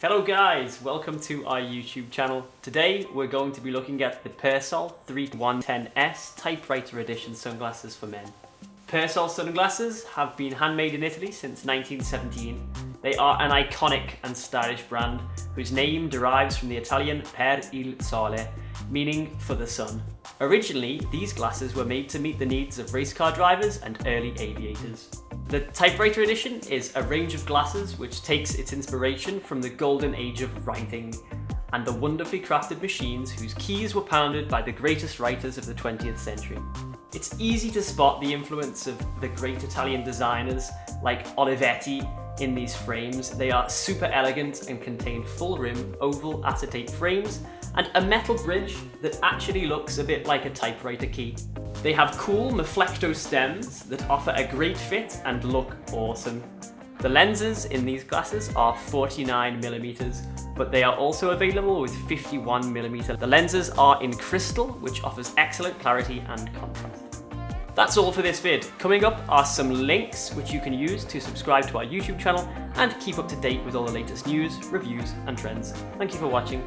Hello guys, welcome to our YouTube channel. Today we're going to be looking at the Persol 3110S Typewriter Edition sunglasses for men. Persol sunglasses have been handmade in Italy since 1917. They are an iconic and stylish brand whose name derives from the Italian per il sole, meaning for the sun. Originally, these glasses were made to meet the needs of racecar drivers and early aviators. The Typewriter Edition is a range of glasses which takes its inspiration from the golden age of writing and the wonderfully crafted machines whose keys were pounded by the greatest writers of the 20th century. It's easy to spot the influence of the great Italian designers like Olivertti in these frames. They are super elegant and contain full rim oval acetate frames and a metal bridge that actually looks a bit like a typewriter key. They have cool Meflecto stems that offer a great fit and look awesome. The lenses in these glasses are 49mm, but they are also available with 51mm. The lenses are in crystal, which offers excellent clarity and contrast. That's all for this vid. Coming up are some links which you can use to subscribe to our YouTube channel and keep up to date with all the latest news, reviews and trends. Thank you for watching.